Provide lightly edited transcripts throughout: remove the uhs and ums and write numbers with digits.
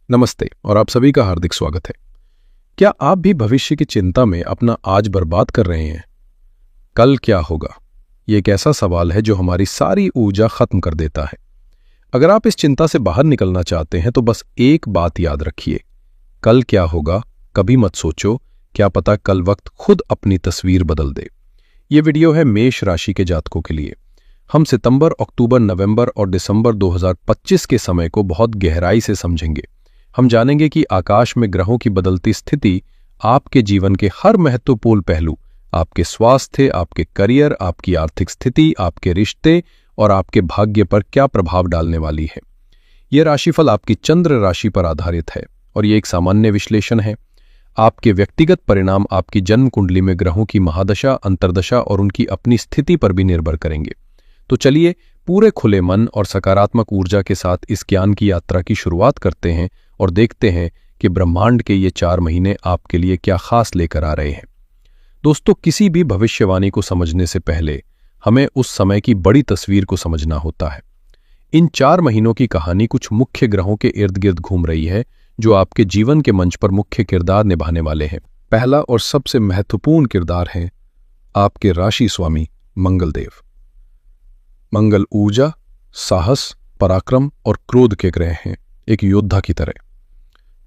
नमस्ते और आप सभी का हार्दिक स्वागत है। क्या आप भी भविष्य की चिंता में अपना आज बर्बाद कर रहे हैं? कल क्या होगा? ये एक ऐसा सवाल है जो हमारी सारी ऊर्जा खत्म कर देता है। अगर आप इस चिंता से बाहर निकलना चाहते हैं तो बस एक बात याद रखिए, कल क्या होगा कभी मत सोचो, क्या पता कल वक्त खुद अपनी तस्वीर बदल दे। ये वीडियो है मेष राशि के जातकों के लिए। हम सितंबर, अक्टूबर, नवंबर और दिसंबर 2025 के समय को बहुत गहराई से समझेंगे। हम जानेंगे कि आकाश में ग्रहों की बदलती स्थिति आपके जीवन के हर महत्वपूर्ण पहलू, आपके स्वास्थ्य, आपके करियर, आपकी आर्थिक स्थिति, आपके रिश्ते और आपके भाग्य पर क्या प्रभाव डालने वाली है। यह राशिफल आपकी चंद्र राशि पर आधारित है और ये एक सामान्य विश्लेषण है। आपके व्यक्तिगत परिणाम आपकी जन्म कुंडली में ग्रहों की महादशा, अंतर्दशा और उनकी अपनी स्थिति पर भी निर्भर करेंगे। तो चलिए पूरे खुले मन और सकारात्मक ऊर्जा के साथ इस ज्ञान की यात्रा की शुरुआत करते हैं और देखते हैं कि ब्रह्मांड के ये 4 महीने आपके लिए क्या खास लेकर आ रहे हैं। दोस्तों, किसी भी भविष्यवाणी को समझने से पहले हमें उस समय की बड़ी तस्वीर को समझना होता है। इन 4 महीनों की कहानी कुछ मुख्य ग्रहों के इर्द गिर्द घूम रही है जो आपके जीवन के मंच पर मुख्य किरदार निभाने वाले हैं। पहला और सबसे महत्वपूर्ण किरदार है आपके राशि स्वामी मंगलदेव। मंगल ऊर्जा, साहस, पराक्रम और क्रोध के ग्रह हैं, एक योद्धा की तरह।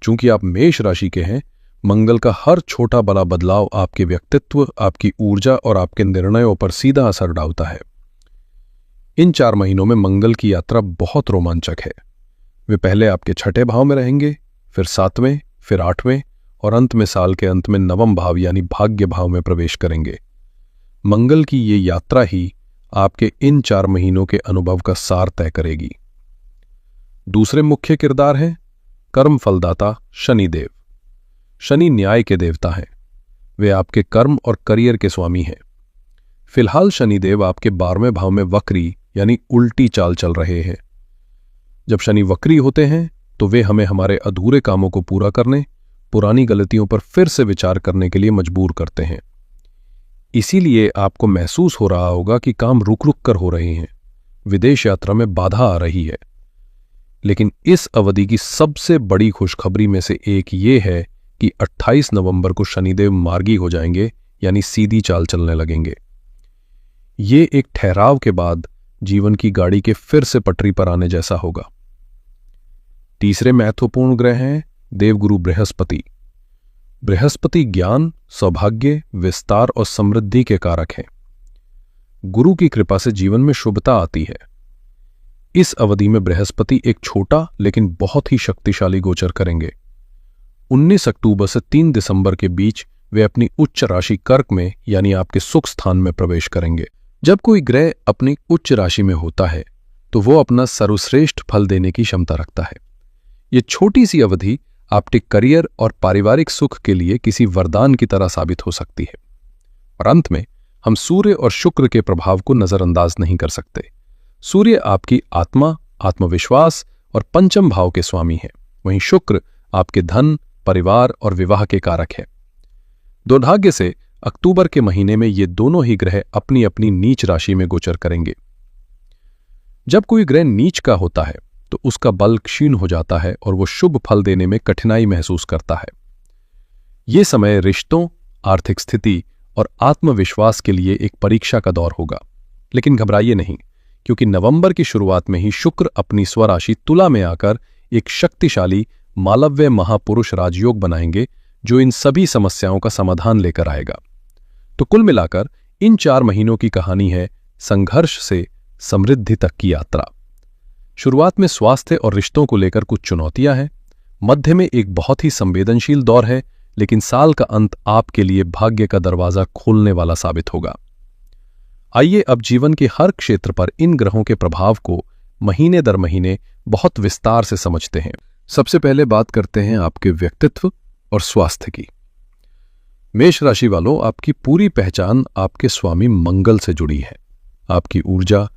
चूंकि आप मेष राशि के हैं, मंगल का हर छोटा बड़ा बदलाव आपके व्यक्तित्व, आपकी ऊर्जा और आपके निर्णयों पर सीधा असर डालता है। इन 4 महीनों में मंगल की यात्रा बहुत रोमांचक है। वे पहले आपके 6ठे भाव में रहेंगे, फिर 7वें, फिर 8वें और अंत में साल के अंत में 9वां भाव यानी भाग्य भाव में प्रवेश करेंगे। मंगल की ये यात्रा ही आपके इन 4 महीनों के अनुभव का सार तय करेगी। दूसरे मुख्य किरदार हैं कर्म फलदाता शनिदेव। शनि न्याय के देवता हैं। वे आपके कर्म और करियर के स्वामी हैं। फिलहाल शनिदेव आपके 12वें भाव में वक्री यानी उल्टी चाल चल रहे हैं। जब शनि वक्री होते हैं तो वे हमें हमारे अधूरे कामों को पूरा करने, पुरानी गलतियों पर फिर से विचार करने के लिए मजबूर करते हैं। इसीलिए आपको महसूस हो रहा होगा कि काम रुक रुक कर हो रहे हैं, विदेश यात्रा में बाधा आ रही है। लेकिन इस अवधि की सबसे बड़ी खुशखबरी में से एक ये है कि 28 नवंबर को शनिदेव मार्गी हो जाएंगे यानी सीधी चाल चलने लगेंगे। ये एक ठहराव के बाद जीवन की गाड़ी के फिर से पटरी पर आने जैसा होगा। तीसरे महत्वपूर्ण ग्रह हैं देवगुरु बृहस्पति। बृहस्पति ज्ञान, सौभाग्य, विस्तार और समृद्धि के कारक हैं। गुरु की कृपा से जीवन में शुभता आती है। इस अवधि में बृहस्पति एक छोटा लेकिन बहुत ही शक्तिशाली गोचर करेंगे। 19 अक्टूबर से 3 दिसंबर के बीच वे अपनी उच्च राशि कर्क में यानी आपके सुख स्थान में प्रवेश करेंगे। जब कोई ग्रह अपनी उच्च राशि में होता है तो वो अपना सर्वश्रेष्ठ फल देने की क्षमता रखता है। ये छोटी सी अवधि आपके करियर और पारिवारिक सुख के लिए किसी वरदान की तरह साबित हो सकती है। और अंत में हम सूर्य और शुक्र के प्रभाव को नजरअंदाज नहीं कर सकते। सूर्य आपकी आत्मा, आत्मविश्वास और 5म भाव के स्वामी हैं, वहीं शुक्र आपके धन, परिवार और विवाह के कारक है। दुर्भाग्य से अक्टूबर के महीने में ये दोनों ही ग्रह अपनी अपनी नीच राशि में गोचर करेंगे। जब कोई ग्रह नीच का होता है तो उसका बल क्षीण हो जाता है और वो शुभ फल देने में कठिनाई महसूस करता है। ये समय रिश्तों, आर्थिक स्थिति और आत्मविश्वास के लिए एक परीक्षा का दौर होगा। लेकिन घबराइए नहीं, क्योंकि नवंबर की शुरुआत में ही शुक्र अपनी स्वराशि तुला में आकर एक शक्तिशाली मालव्य महापुरुष राजयोग बनाएंगे जो इन सभी समस्याओं का समाधान लेकर आएगा। तो कुल मिलाकर इन 4 महीनों की कहानी है संघर्ष से समृद्धि तक की यात्रा। शुरुआत में स्वास्थ्य और रिश्तों को लेकर कुछ चुनौतियां हैं, मध्य में एक बहुत ही संवेदनशील दौर है, लेकिन साल का अंत आपके लिए भाग्य का दरवाजा खोलने वाला साबित होगा। आइए अब जीवन के हर क्षेत्र पर इन ग्रहों के प्रभाव को महीने दर महीने बहुत विस्तार से समझते हैं। सबसे पहले बात करते हैं आपके व्यक्तित्व और स्वास्थ्य की। मेष राशि वालों, आपकी पूरी पहचान आपके स्वामी मंगल से जुड़ी है। आपकी ऊर्जा,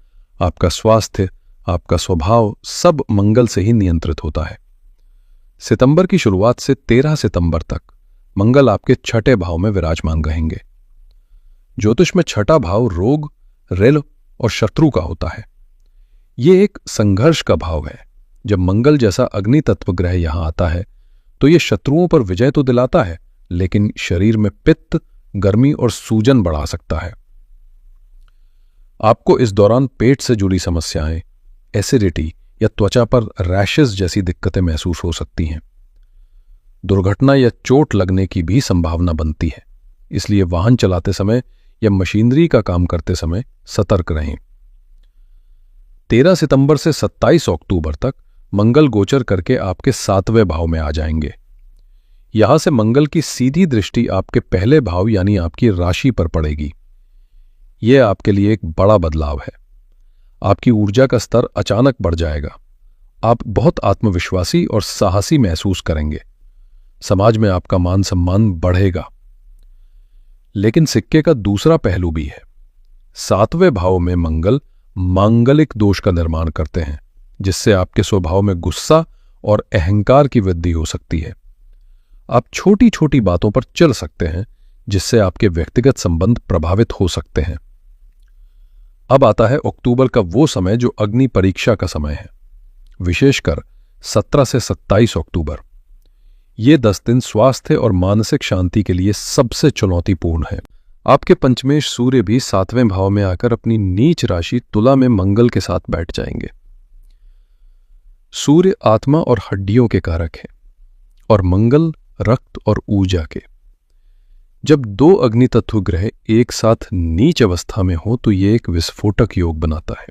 आपका स्वास्थ्य, आपका स्वभाव सब मंगल से ही नियंत्रित होता है। सितंबर की शुरुआत से 13 सितंबर तक मंगल आपके 6ठे भाव में विराजमान रहेंगे। ज्योतिष में 6ठा भाव रोग, ऋण और शत्रु का होता है। ये एक संघर्ष का भाव है। जब मंगल जैसा अग्नि तत्व ग्रह यहां आता है तो ये शत्रुओं पर विजय तो दिलाता है, लेकिन शरीर में पित्त, गर्मी और सूजन बढ़ा सकता है। आपको इस दौरान पेट से जुड़ी समस्याएं, एसिडिटी या त्वचा पर रैशेस जैसी दिक्कतें महसूस हो सकती हैं। दुर्घटना या चोट लगने की भी संभावना बनती है, इसलिए वाहन चलाते समय या मशीनरी का काम करते समय सतर्क रहें। 13 सितंबर से 27 अक्टूबर तक मंगल गोचर करके आपके 7वें भाव में आ जाएंगे। यहां से मंगल की सीधी दृष्टि आपके पहले भाव यानी आपकी राशि पर पड़ेगी। यह आपके लिए एक बड़ा बदलाव है। आपकी ऊर्जा का स्तर अचानक बढ़ जाएगा। आप बहुत आत्मविश्वासी और साहसी महसूस करेंगे। समाज में आपका मान सम्मान बढ़ेगा। लेकिन सिक्के का दूसरा पहलू भी है। 7वें भाव में मंगल मांगलिक दोष का निर्माण करते हैं, जिससे आपके स्वभाव में गुस्सा और अहंकार की वृद्धि हो सकती है। आप छोटी छोटी बातों पर चल सकते हैं, जिससे आपके व्यक्तिगत संबंध प्रभावित हो सकते हैं। अब आता है अक्टूबर का वो समय जो अग्नि परीक्षा का समय है, विशेषकर 17 से 27 अक्टूबर। ये 10 दिन स्वास्थ्य और मानसिक शांति के लिए सबसे चुनौतीपूर्ण है। आपके पंचमेश सूर्य भी 7वें भाव में आकर अपनी नीच राशि तुला में मंगल के साथ बैठ जाएंगे। सूर्य आत्मा और हड्डियों के कारक है और मंगल रक्त और ऊर्जा के। जब 2 अग्नि तत्व ग्रह एक साथ नीच अवस्था में हो तो यह एक विस्फोटक योग बनाता है।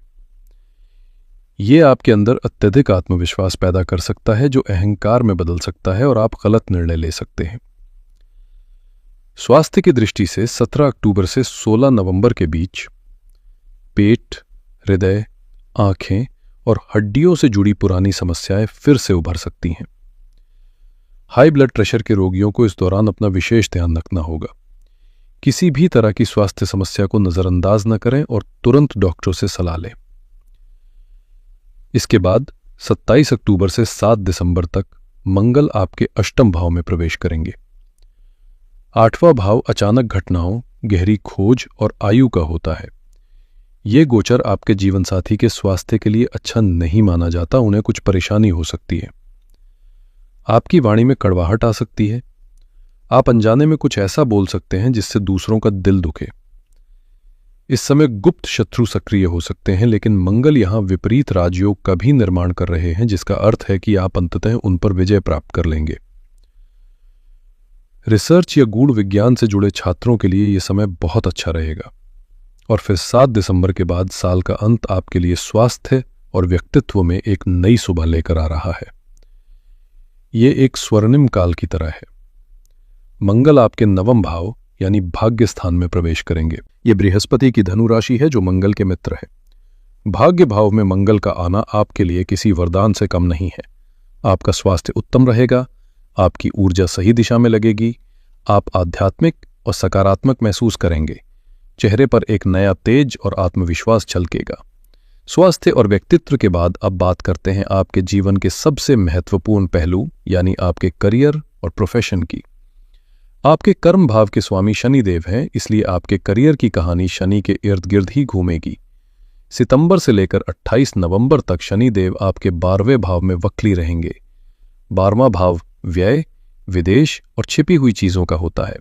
यह आपके अंदर अत्यधिक आत्मविश्वास पैदा कर सकता है, जो अहंकार में बदल सकता है और आप गलत निर्णय ले सकते हैं। स्वास्थ्य की दृष्टि से 17 अक्टूबर से 16 नवंबर के बीच पेट, हृदय, आंखें और हड्डियों से जुड़ी पुरानी समस्याएं फिर से उभर सकती हैं। हाई ब्लड प्रेशर के रोगियों को इस दौरान अपना विशेष ध्यान रखना होगा। किसी भी तरह की स्वास्थ्य समस्या को नजरअंदाज न करें और तुरंत डॉक्टरों से सलाह लें। इसके बाद 27 अक्टूबर से 7 दिसंबर तक मंगल आपके अष्टम भाव में प्रवेश करेंगे। 8वां भाव अचानक घटनाओं, गहरी खोज और आयु का होता है। ये गोचर आपके जीवन साथी के स्वास्थ्य के लिए अच्छा नहीं माना जाता। उन्हें कुछ परेशानी हो सकती है। आपकी वाणी में कड़वाहट आ सकती है। आप अनजाने में कुछ ऐसा बोल सकते हैं जिससे दूसरों का दिल दुखे। इस समय गुप्त शत्रु सक्रिय हो सकते हैं, लेकिन मंगल यहां विपरीत राजयोग का भी निर्माण कर रहे हैं, जिसका अर्थ है कि आप अंततः उन पर विजय प्राप्त कर लेंगे। रिसर्च या गूढ़ विज्ञान से जुड़े छात्रों के लिए यह समय बहुत अच्छा रहेगा। और फिर 7 दिसंबर के बाद साल का अंत आपके लिए स्वास्थ्य और व्यक्तित्व में एक नई सुबह लेकर आ रहा है। ये एक स्वर्णिम काल की तरह है। मंगल आपके 9वें भाव यानी भाग्य स्थान में प्रवेश करेंगे। ये बृहस्पति की धनु राशि है, जो मंगल के मित्र है। भाग्य भाव में मंगल का आना आपके लिए किसी वरदान से कम नहीं है। आपका स्वास्थ्य उत्तम रहेगा, आपकी ऊर्जा सही दिशा में लगेगी, आप आध्यात्मिक और सकारात्मक महसूस करेंगे। चेहरे पर एक नया तेज और आत्मविश्वास झलकेगा। स्वास्थ्य और व्यक्तित्व के बाद अब बात करते हैं आपके जीवन के सबसे महत्वपूर्ण पहलू यानी आपके करियर और प्रोफेशन की। आपके कर्म भाव के स्वामी शनिदेव हैं, इसलिए आपके करियर की कहानी शनि के इर्द गिर्द ही घूमेगी। सितंबर से लेकर 28 नवंबर तक शनिदेव आपके 12वें भाव में वक्री रहेंगे। 12वां भाव व्यय, विदेश और छिपी हुई चीजों का होता है।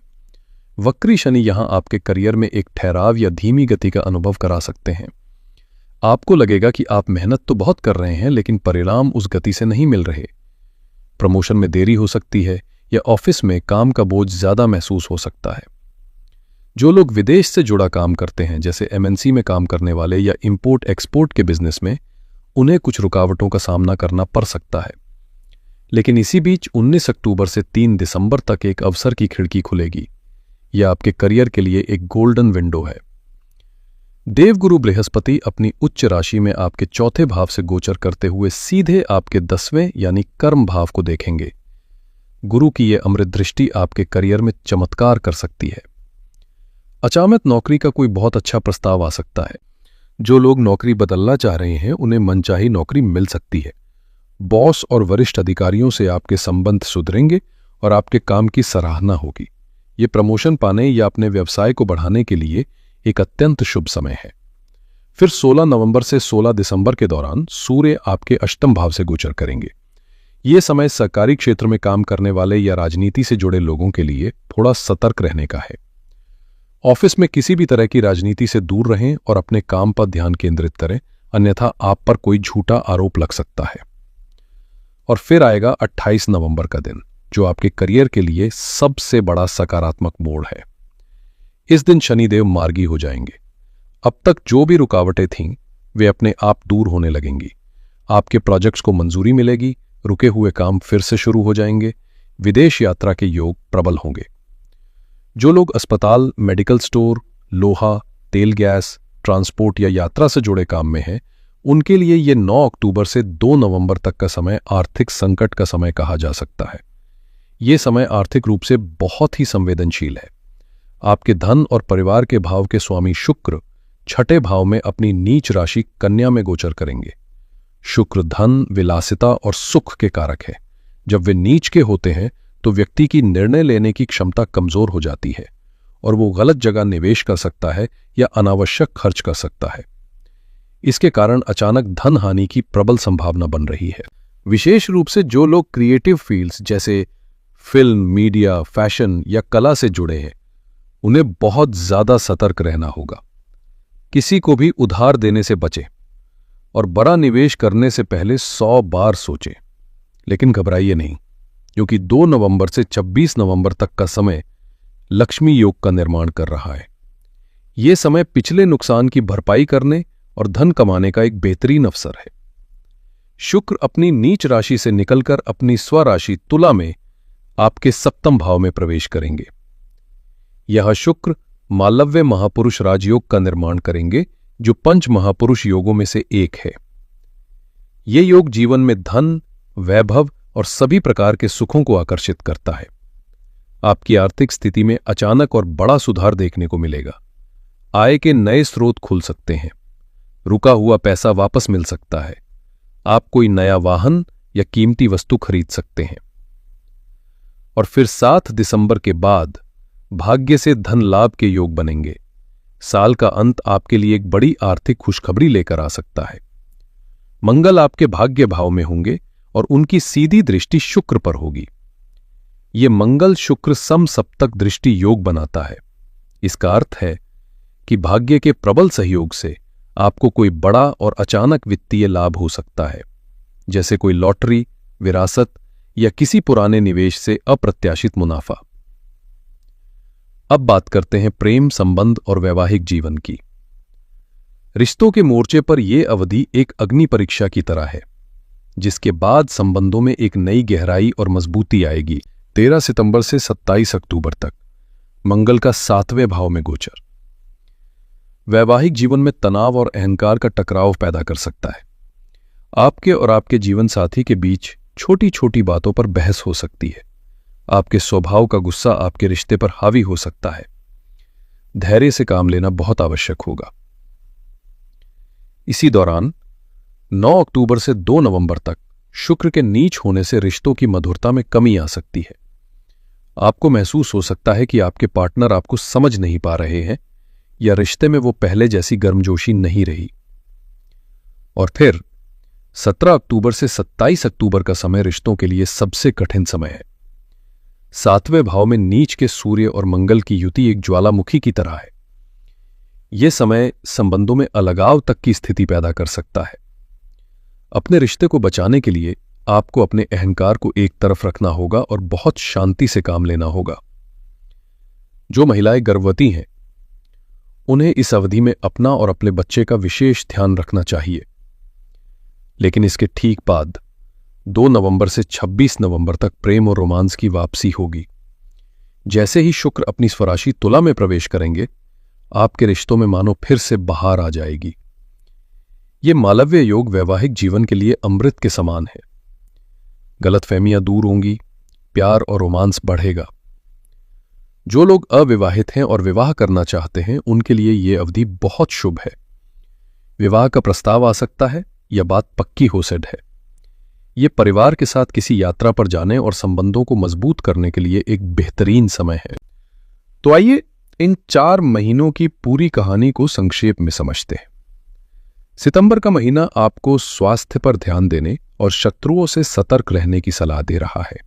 वक्री शनि यहां आपके करियर में एक ठहराव या धीमी गति का अनुभव करा सकते हैं। आपको लगेगा कि आप मेहनत तो बहुत कर रहे हैं, लेकिन परिणाम उस गति से नहीं मिल रहे। प्रमोशन में देरी हो सकती है या ऑफिस में काम का बोझ ज्यादा महसूस हो सकता है। जो लोग विदेश से जुड़ा काम करते हैं, जैसे एमएनसी में काम करने वाले या इंपोर्ट एक्सपोर्ट के बिजनेस में, उन्हें कुछ रुकावटों का सामना करना पड़ सकता है। लेकिन इसी बीच 19 अक्टूबर से 3 दिसंबर तक एक अवसर की खिड़की खुलेगी। यह आपके करियर के लिए एक गोल्डन विंडो है। देवगुरु बृहस्पति अपनी उच्च राशि में आपके 4थे भाव से गोचर करते हुए सीधे आपके 10वें यानी कर्म भाव को देखेंगे। गुरु की यह अमृत दृष्टि आपके करियर में चमत्कार कर सकती है। अचानक नौकरी का कोई बहुत अच्छा प्रस्ताव आ सकता है। जो लोग नौकरी बदलना चाह रहे हैं, उन्हें मनचाही नौकरी मिल सकती है। बॉस और वरिष्ठ अधिकारियों से आपके संबंध सुधरेंगे और आपके काम की सराहना होगी। ये प्रमोशन पाने या अपने व्यवसाय को बढ़ाने के लिए एक अत्यंत शुभ समय है। फिर 16 नवंबर से 16 दिसंबर के दौरान सूर्य आपके अष्टम भाव से गोचर करेंगे। ये समय सरकारी क्षेत्र में काम करने वाले या राजनीति से जुड़े लोगों के लिए थोड़ा सतर्क रहने का है। ऑफिस में किसी भी तरह की राजनीति से दूर रहें और अपने काम पर ध्यान केंद्रित करें, अन्यथा आप पर कोई झूठा आरोप लग सकता है। और फिर आएगा 28 नवंबर का दिन, जो आपके करियर के लिए सबसे बड़ा सकारात्मक मोड़ है। इस दिन शनिदेव मार्गी हो जाएंगे। अब तक जो भी रुकावटें थीं, वे अपने आप दूर होने लगेंगी। आपके प्रोजेक्ट्स को मंजूरी मिलेगी, रुके हुए काम फिर से शुरू हो जाएंगे, विदेश यात्रा के योग प्रबल होंगे। जो लोग अस्पताल, मेडिकल स्टोर, लोहा, तेल गैस, ट्रांसपोर्ट या यात्रा से जुड़े काम में हैं, उनके लिए ये 9 अक्टूबर से 2 नवंबर तक का समय आर्थिक संकट का समय कहा जा सकता है। ये समय आर्थिक रूप से बहुत ही संवेदनशील है। आपके धन और परिवार के भाव के स्वामी शुक्र छठे भाव में अपनी नीच राशि कन्या में गोचर करेंगे। शुक्र धन, विलासिता और सुख के कारक है। जब वे नीच के होते हैं तो व्यक्ति की निर्णय लेने की क्षमता कमजोर हो जाती है और वो गलत जगह निवेश कर सकता है या अनावश्यक खर्च कर सकता है। इसके कारण अचानक धन हानि की प्रबल संभावना बन रही है। विशेष रूप से जो लोग क्रिएटिव फील्ड्स जैसे फिल्म, मीडिया, फैशन या कला से जुड़े हैं, उन्हें बहुत ज्यादा सतर्क रहना होगा। किसी को भी उधार देने से बचें और बड़ा निवेश करने से पहले 100 बार सोचें। लेकिन घबराइए नहीं, क्योंकि 2 नवंबर से 26 नवंबर तक का समय लक्ष्मी योग का निर्माण कर रहा है। यह समय पिछले नुकसान की भरपाई करने और धन कमाने का एक बेहतरीन अवसर है। शुक्र अपनी नीच राशि से निकलकर अपनी स्वराशि तुला में आपके सप्तम भाव में प्रवेश करेंगे। यह शुक्र मालव्य महापुरुष राजयोग का निर्माण करेंगे, जो 5 महापुरुष योगों में से एक है। ये योग जीवन में धन, वैभव और सभी प्रकार के सुखों को आकर्षित करता है। आपकी आर्थिक स्थिति में अचानक और बड़ा सुधार देखने को मिलेगा। आय के नए स्रोत खुल सकते हैं। रुका हुआ पैसा वापस मिल सकता है। आप कोई नया वाहन या कीमती वस्तु खरीद सकते हैं। और फिर 7 दिसंबर के बाद भाग्य से धन लाभ के योग बनेंगे। साल का अंत आपके लिए एक बड़ी आर्थिक खुशखबरी लेकर आ सकता है। मंगल आपके भाग्य भाव में होंगे और उनकी सीधी दृष्टि शुक्र पर होगी। ये मंगल शुक्र समसप्तक दृष्टि योग बनाता है। इसका अर्थ है कि भाग्य के प्रबल सहयोग से आपको कोई बड़ा और अचानक वित्तीय लाभ हो सकता है, जैसे कोई लॉटरी, विरासत या किसी पुराने निवेश से अप्रत्याशित मुनाफा। अब बात करते हैं प्रेम संबंध और वैवाहिक जीवन की। रिश्तों के मोर्चे पर यह अवधि एक अग्नि परीक्षा की तरह है, जिसके बाद संबंधों में एक नई गहराई और मजबूती आएगी। 13 सितंबर से 27 अक्टूबर तक मंगल का 7वें भाव में गोचर वैवाहिक जीवन में तनाव और अहंकार का टकराव पैदा कर सकता है। आपके और आपके जीवन साथी के बीच छोटी छोटी बातों पर बहस हो सकती है। आपके स्वभाव का गुस्सा आपके रिश्ते पर हावी हो सकता है। धैर्य से काम लेना बहुत आवश्यक होगा। इसी दौरान 9 अक्टूबर से 2 नवंबर तक शुक्र के नीच होने से रिश्तों की मधुरता में कमी आ सकती है। आपको महसूस हो सकता है कि आपके पार्टनर आपको समझ नहीं पा रहे हैं या रिश्ते में वो पहले जैसी गर्मजोशी नहीं रही। और फिर 17 अक्टूबर से 27 अक्टूबर का समय रिश्तों के लिए सबसे कठिन समय है। 7वें भाव में नीच के सूर्य और मंगल की युति एक ज्वालामुखी की तरह है। यह समय संबंधों में अलगाव तक की स्थिति पैदा कर सकता है। अपने रिश्ते को बचाने के लिए आपको अपने अहंकार को एक तरफ रखना होगा और बहुत शांति से काम लेना होगा। जो महिलाएं गर्भवती हैं, उन्हें इस अवधि में अपना और अपने बच्चे का विशेष ध्यान रखना चाहिए। लेकिन इसके ठीक बाद 2 नवंबर से 26 नवंबर तक प्रेम और रोमांस की वापसी होगी। जैसे ही शुक्र अपनी स्वराशि तुला में प्रवेश करेंगे, आपके रिश्तों में मानो फिर से बहार आ जाएगी। ये मालव्य योग वैवाहिक जीवन के लिए अमृत के समान है। गलतफहमियां दूर होंगी, प्यार और रोमांस बढ़ेगा। जो लोग अविवाहित हैं और विवाह करना चाहते हैं, उनके लिए यह अवधि बहुत शुभ है। विवाह का प्रस्ताव आ सकता है या बात पक्की हो सेट है। यह परिवार के साथ किसी यात्रा पर जाने और संबंधों को मजबूत करने के लिए एक बेहतरीन समय है। तो आइए इन 4 महीनों की पूरी कहानी को संक्षेप में समझते हैं। सितंबर का महीना आपको स्वास्थ्य पर ध्यान देने और शत्रुओं से सतर्क रहने की सलाह दे रहा है।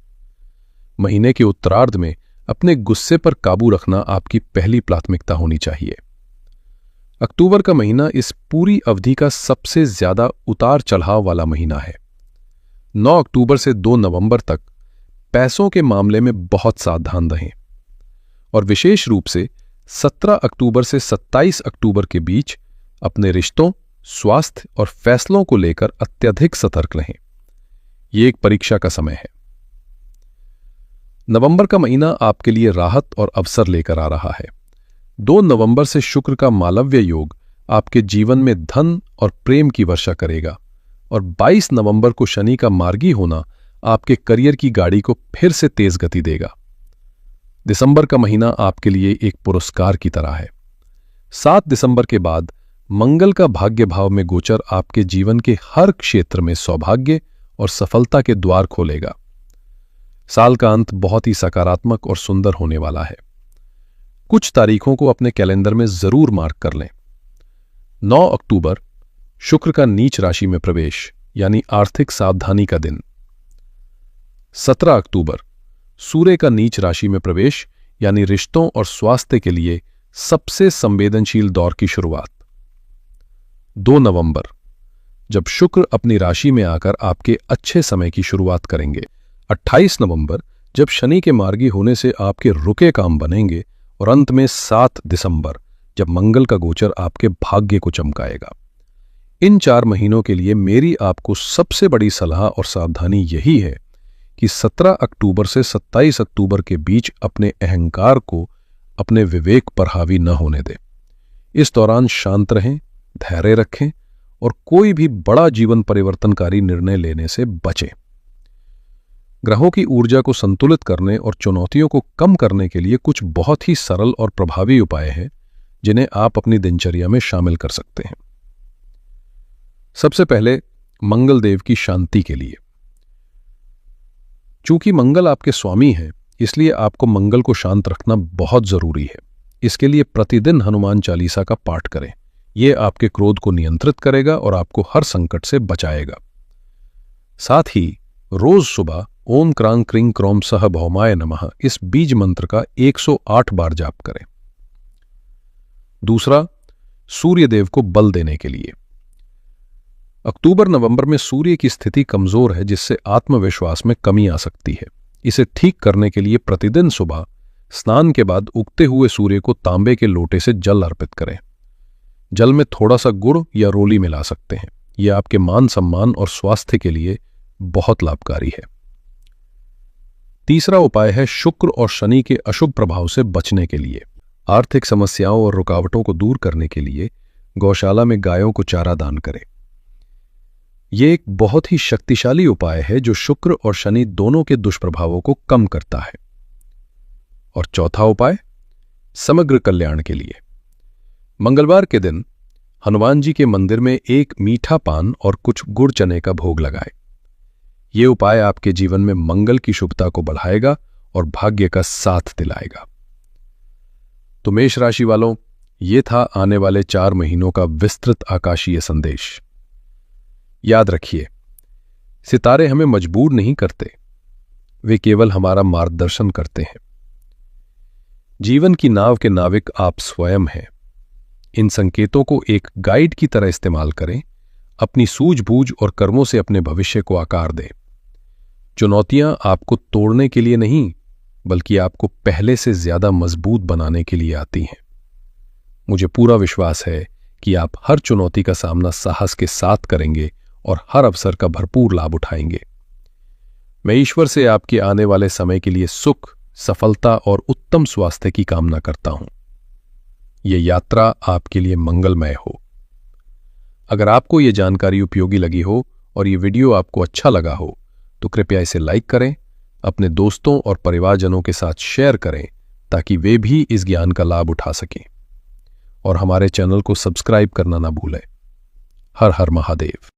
महीने के उत्तरार्ध में अपने गुस्से पर काबू रखना आपकी पहली प्राथमिकता होनी चाहिए। अक्टूबर का महीना इस पूरी अवधि का सबसे ज्यादा उतार चढ़ाव वाला महीना है। 9 अक्टूबर से 2 नवंबर तक पैसों के मामले में बहुत सावधान रहें और विशेष रूप से 17 अक्टूबर से 27 अक्टूबर के बीच अपने रिश्तों, स्वास्थ्य और फैसलों को लेकर अत्यधिक सतर्क रहें। यह एक परीक्षा का समय है। नवंबर का महीना आपके लिए राहत और अवसर लेकर आ रहा है। 2 नवंबर से शुक्र का मालव्य योग आपके जीवन में धन और प्रेम की वर्षा करेगा और 22 नवंबर को शनि का मार्गी होना आपके करियर की गाड़ी को फिर से तेज गति देगा। दिसंबर का महीना आपके लिए एक पुरस्कार की तरह है। 7 दिसंबर के बाद मंगल का भाग्य भाव में गोचर आपके जीवन के हर क्षेत्र में सौभाग्य और सफलता के द्वार खोलेगा। साल का अंत बहुत ही सकारात्मक और सुंदर होने वाला है। कुछ तारीखों को अपने कैलेंडर में जरूर मार्क कर लें। 9 अक्टूबर शुक्र का नीच राशि में प्रवेश यानी आर्थिक सावधानी का दिन। 17 अक्टूबर सूर्य का नीच राशि में प्रवेश यानी रिश्तों और स्वास्थ्य के लिए सबसे संवेदनशील दौर की शुरुआत। 2 नवंबर जब शुक्र अपनी राशि में आकर आपके अच्छे समय की शुरुआत करेंगे। 28 नवंबर जब शनि के मार्गी होने से आपके रुके काम बनेंगे और अंत में 7 दिसंबर जब मंगल का गोचर आपके भाग्य को चमकाएगा। इन 4 महीनों के लिए मेरी आपको सबसे बड़ी सलाह और सावधानी यही है कि 17 अक्टूबर से 27 अक्टूबर के बीच अपने अहंकार को अपने विवेक पर हावी न होने दें। इस दौरान शांत रहें, धैर्य रखें और कोई भी बड़ा जीवन परिवर्तनकारी निर्णय लेने से बचें। ग्रहों की ऊर्जा को संतुलित करने और चुनौतियों को कम करने के लिए कुछ बहुत ही सरल और प्रभावी उपाय हैं जिन्हें आप अपनी दिनचर्या में शामिल कर सकते हैं। सबसे पहले मंगल देव की शांति के लिए। चूंकि मंगल आपके स्वामी हैं, इसलिए आपको मंगल को शांत रखना बहुत जरूरी है। इसके लिए प्रतिदिन हनुमान चालीसा का पाठ करें। यह आपके क्रोध को नियंत्रित करेगा और आपको हर संकट से बचाएगा। साथ ही रोज सुबह ओम क्रांग क्रिंग क्रोम सह भौमाय नमः इस बीज मंत्र का 108 बार जाप करें। दूसरा, सूर्य देव को बल देने के लिए। अक्टूबर नवंबर में सूर्य की स्थिति कमजोर है, जिससे आत्मविश्वास में कमी आ सकती है। इसे ठीक करने के लिए प्रतिदिन सुबह स्नान के बाद उगते हुए सूर्य को तांबे के लोटे से जल अर्पित करें। जल में थोड़ा सा गुड़ या रोली मिला सकते हैं। यह आपके मान सम्मान और स्वास्थ्य के लिए बहुत लाभकारी है। तीसरा उपाय है शुक्र और शनि के अशुभ प्रभाव से बचने के लिए। आर्थिक समस्याओं और रुकावटों को दूर करने के लिए गौशाला में गायों को चारा दान करें। यह एक बहुत ही शक्तिशाली उपाय है जो शुक्र और शनि दोनों के दुष्प्रभावों को कम करता है। और चौथा उपाय समग्र कल्याण के लिए। मंगलवार के दिन हनुमान जी के मंदिर में एक मीठा पान और कुछ गुड़ चने का भोग लगाएं। यह उपाय आपके जीवन में मंगल की शुभता को बढ़ाएगा और भाग्य का साथ दिलाएगा। तो मेष राशि वालों, यह था आने वाले 4 महीनों का विस्तृत आकाशीय संदेश। याद रखिए, सितारे हमें मजबूर नहीं करते, वे केवल हमारा मार्गदर्शन करते हैं। जीवन की नाव के नाविक आप स्वयं हैं। इन संकेतों को एक गाइड की तरह इस्तेमाल करें। अपनी सूझबूझ और कर्मों से अपने भविष्य को आकार दें। चुनौतियां आपको तोड़ने के लिए नहीं, बल्कि आपको पहले से ज्यादा मजबूत बनाने के लिए आती हैं। मुझे पूरा विश्वास है कि आप हर चुनौती का सामना साहस के साथ करेंगे और हर अवसर का भरपूर लाभ उठाएंगे। मैं ईश्वर से आपके आने वाले समय के लिए सुख, सफलता और उत्तम स्वास्थ्य की कामना करता हूं। यह यात्रा आपके लिए मंगलमय हो। अगर आपको यह जानकारी उपयोगी लगी हो और ये वीडियो आपको अच्छा लगा हो तो कृपया इसे लाइक करें, अपने दोस्तों और परिवारजनों के साथ शेयर करें ताकि वे भी इस ज्ञान का लाभ उठा सकें। और हमारे चैनल को सब्सक्राइब करना ना भूलें। हर हर महादेव।